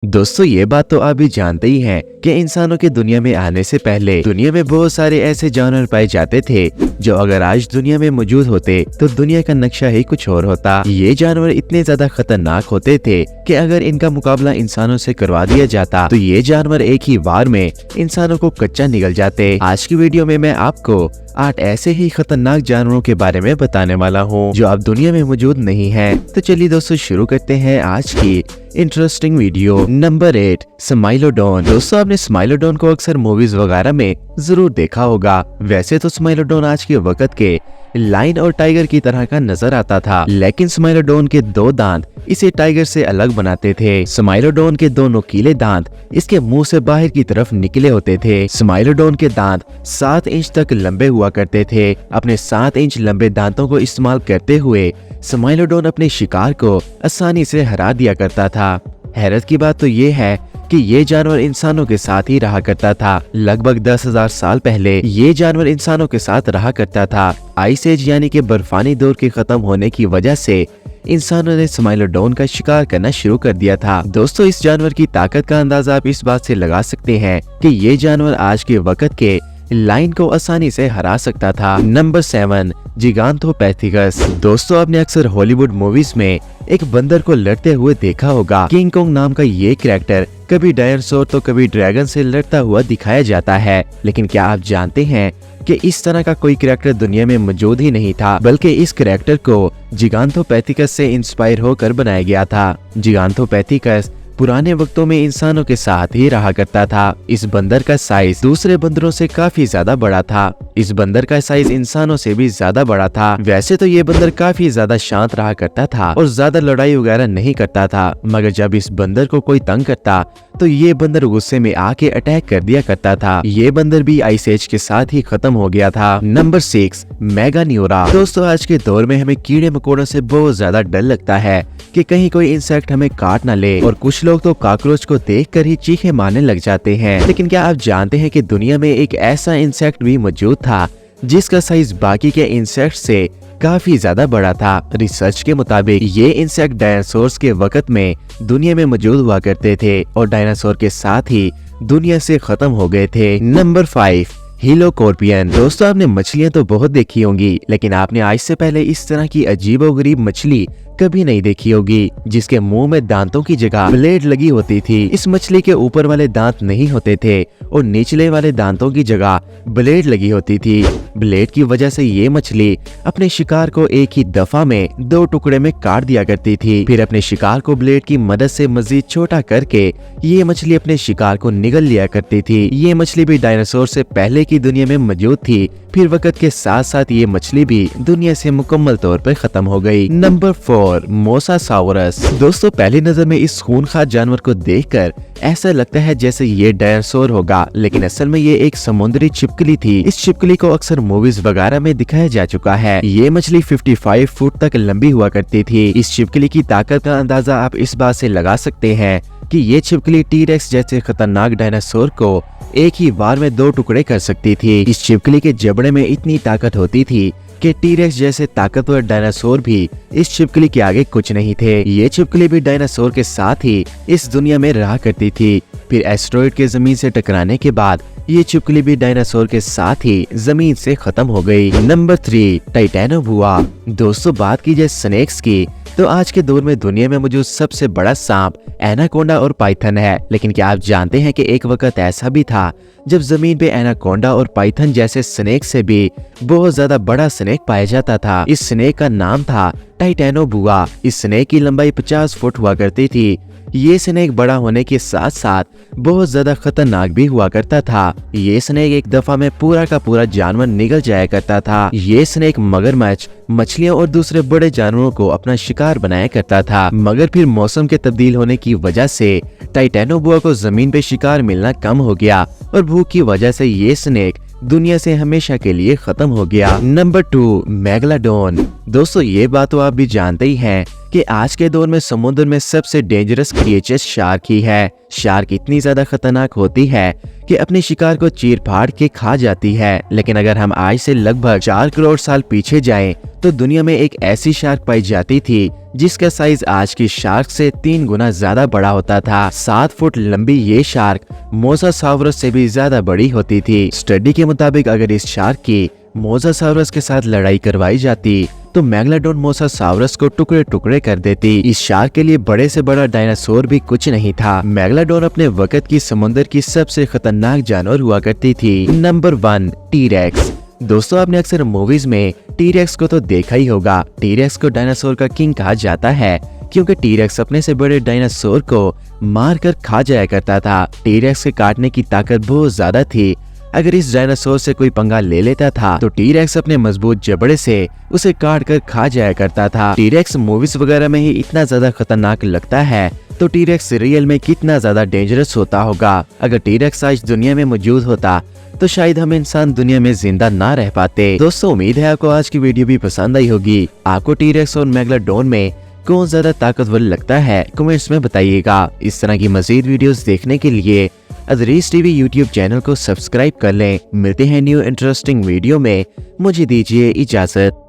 दोस्तों ये बात तो आप भी जानते ही हैं कि इंसानों के दुनिया में आने से पहले दुनिया में बहुत सारे ऐसे जानवर पाए जाते थे जो अगर आज दुनिया में मौजूद होते तो दुनिया का नक्शा ही कुछ और होता। ये जानवर इतने ज्यादा खतरनाक होते थे कि अगर इनका मुकाबला इंसानों से करवा दिया जाता तो ये जानवर एक ही बार में इंसानों को कच्चा निगल जाते। आज की वीडियो में मैं आपको 8 ऐसे ही खतरनाक जानवरों के बारे में बताने वाला हूँ जो अब दुनिया में मौजूद नहीं है। तो चलिए दोस्तों शुरू करते हैं आज की इंटरेस्टिंग वीडियो। नंबर 8, स्माइलोडोन। दोस्तों आपने स्माइलोडोन को अक्सर मूवीज वगैरह में जरूर देखा होगा। वैसे तो स्माइलोडोन आज के वक्त के लायन और टाइगर की तरह का नजर आता था, लेकिन स्माइलोडोन के 2 दांत इसे टाइगर से अलग बनाते थे। स्माइलोडोन के 2 नुकीले दांत इसके मुंह से बाहर की तरफ निकले होते थे। स्माइलोडोन के दांत 7 इंच तक लंबे हुआ करते थे। अपने 7 इंच लंबे दांतों को इस्तेमाल करते हुए स्माइलोडोन अपने शिकार को आसानी से हरा दिया करता था। हैरत की बात तो ये है कि ये जानवर इंसानों के साथ ही रहा करता था। लगभग 10,000 साल पहले ये जानवर इंसानों के साथ रहा करता था। आइस एज यानी कि बर्फानी दौर के खत्म होने की वजह से इंसानों ने स्माइलोडोन का शिकार करना शुरू कर दिया था। दोस्तों इस जानवर की ताकत का अंदाजा आप इस बात से लगा सकते हैं कि ये जानवर आज के वक्त के लाइन को आसानी से हरा सकता था। नंबर 7, जिगांथोपैथिकस। दोस्तों आपने अक्सर हॉलीवुड मूवीज में एक बंदर को लड़ते हुए देखा होगा। किंग कॉन्ग नाम का ये कैरेक्टर कभी डायनासोर तो कभी ड्रैगन से लड़ता हुआ दिखाया जाता है, लेकिन क्या आप जानते हैं कि इस तरह का कोई कैरेक्टर दुनिया में मौजूद ही नहीं था, बल्कि इस कैरेक्टर को जिगांथोपैथिकस से इंस्पायर होकर बनाया गया था। जिगांथोपैथिकस पुराने वक्तों में इंसानों के साथ ही रहा करता था। इस बंदर का साइज दूसरे बंदरों से काफी ज्यादा बड़ा था। इस बंदर का साइज इंसानों से भी ज्यादा बड़ा था। वैसे तो ये बंदर काफी ज्यादा शांत रहा करता था और ज्यादा लड़ाई वगैरह नहीं करता था, मगर जब इस बंदर को कोई तंग करता तो ये बंदर गुस्से में आके अटैक कर दिया करता था। ये बंदर भी आइस एज के साथ ही खत्म हो गया था। नंबर 6, मेगान्यूरा। दोस्तों आज के दौर में हमें कीड़े मकोड़ों से बहुत ज्यादा डर लगता है कि कहीं कोई इंसेक्ट हमें काट ना ले, और कुछ लोग तो कॉकरोच को देखकर ही चीखें मारने लग जाते हैं। लेकिन क्या आप जानते हैं कि दुनिया में एक ऐसा इंसेक्ट भी मौजूद था जिसका साइज बाकी के इंसेक्ट से काफी ज्यादा बड़ा था। रिसर्च के मुताबिक ये इंसेक्ट डायनासोर्स के वक्त में दुनिया में मौजूद हुआ करते थे और डायनासोर के साथ ही दुनिया से खत्म हो गए थे। नंबर 5, हीलोकॉर्पियन। दोस्तों आपने मछलियां तो बहुत देखी होंगी, लेकिन आपने आज से पहले इस तरह की अजीबोगरीब मछली कभी नहीं देखी होगी जिसके मुंह में दांतों की जगह ब्लेड लगी होती थी। इस मछली के ऊपर वाले दांत नहीं होते थे और निचले वाले दांतों की जगह ब्लेड लगी होती थी। ब्लेड की वजह से ये मछली अपने शिकार को एक ही दफा में 2 टुकड़े में काट दिया करती थी। फिर अपने शिकार को ब्लेड की मदद से मजीद छोटा करके ये मछली अपने शिकार को निगल लिया करती थी। ये मछली भी डायनासोर से पहले की दुनिया में मौजूद थी। फिर वक्त के साथ साथ ये मछली भी दुनिया से मुकम्मल तौर पर खत्म हो गई। नंबर 4, मोसासाउरस। दोस्तों पहली नजर में इस खूंखार जानवर को देखकर ऐसा लगता है जैसे ये डायनासोर होगा, लेकिन असल में ये एक समुद्री छिपकली थी। इस छिपकली को अक्सर मूवीज वगैरह में दिखाया जा चुका है। ये मछली 55 फुट तक लंबी हुआ करती थी। इस छिपकली की ताकत का अंदाजा आप इस बात से लगा सकते हैं कि ये छिपकली टी-रेक्स जैसे खतरनाक डायनासोर को एक ही बार में 2 टुकड़े कर सकती थी। इस छिपकली के जबड़े में इतनी ताकत होती थी कि टी-रेक्स जैसे ताकतवर डायनासोर भी इस छिपकली के आगे कुछ नहीं थे। ये छिपकली भी डायनासोर के साथ ही इस दुनिया में रहा करती थी। फिर एस्टेरॉयड के जमीन से टकराने के बाद ये छिपकली भी डायनासोर के साथ ही जमीन से खत्म हो गई। नंबर 3, टाइटेनोबुआ। दोस्तों बात की जाए स्नेक्स की तो आज के दौर में दुनिया में मौजूद सबसे बड़ा सांप एनाकोंडा और पाइथन है। लेकिन क्या आप जानते हैं कि एक वक्त ऐसा भी था जब जमीन पे एनाकोंडा और पाइथन जैसे स्नेक से भी बहुत ज्यादा बड़ा स्नेक पाया जाता था। इस स्नेक का नाम था टाइटेनोबुआ। इस स्नेक की लंबाई 50 फुट हुआ करती थी। ये स्नेक बड़ा होने के साथ साथ बहुत ज्यादा खतरनाक भी हुआ करता था। ये स्नेक एक दफा में पूरा का पूरा जानवर निगल जाया करता था। ये स्नेक मगरमच्छ, मछलियों और दूसरे बड़े जानवरों को अपना शिकार बनाया करता था, मगर फिर मौसम के तब्दील होने की वजह से टाइटेनोबुआ को जमीन पे शिकार मिलना कम हो गया और भूख की वजह से ये स्नेक दुनिया से हमेशा के लिए खत्म हो गया। Number 2, megalodon. दोस्तों ये बात तो आप भी जानते ही हैं कि आज के दौर में समुद्र में सबसे डेंजरस क्रिएचर शार्क ही है। शार्क इतनी ज्यादा खतरनाक होती है कि अपने शिकार को चीर फाड़ के खा जाती है। लेकिन अगर हम आज से लगभग 4 करोड़ साल पीछे जाएं तो दुनिया में एक ऐसी शार्क पाई जाती थी जिसका साइज आज की शार्क से 3 गुना ज्यादा बड़ा होता था। 7 फुट लंबी ये शार्क मोसासाउरस से भी ज्यादा बड़ी होती थी। स्टडी के मुताबिक अगर इस शार्क की मोसासाउरस के साथ लड़ाई करवाई जाती तो मेगलाडोन मोसासाउरस को टुकड़े टुकड़े कर देती। इस शार्क के लिए बड़े से बड़ा डायनासोर भी कुछ नहीं था। मेगलाडोन अपने वक्त की समुद्र की सबसे खतरनाक जानवर हुआ करती थी। Number 1, T-rex. दोस्तों, आपने अक्सर मूवीज में टी-रेक्स को तो देखा ही होगा। टी-रेक्स को डायनासोर का किंग कहा जाता है क्योंकि टी-रेक्स अपने से बड़े डायनासोर को मारकर खा जाया करता था। टी-रेक्स के काटने की ताकत बहुत ज्यादा थी। अगर इस डायनासोर से कोई पंगा ले लेता था तो टी-रेक्स अपने मजबूत जबड़े से उसे काट कर खा जाया करता था। टी-रेक्स मूवीज वगैरह में ही इतना ज्यादा खतरनाक लगता है तो टी-रेक्स रियल में कितना ज्यादा डेंजरस होता होगा। अगर टी-रेक्स आज दुनिया में मौजूद होता तो शायद हम इंसान दुनिया में जिंदा ना रह पाते। दोस्तों, उम्मीद है आपको आज की वीडियो भी पसंद आई होगी। आपको टी-रेक्स और मेगलाडोन में कौन ज्यादा ताकतवर लगता है, कमेंट्स में बताइएगा। इस तरह की मजीद वीडियोस देखने के लिए अज़रीज़ टीवी यूट्यूब चैनल को सब्सक्राइब कर लें। मिलते हैं न्यू इंटरेस्टिंग वीडियो में। मुझे दीजिए इजाजत।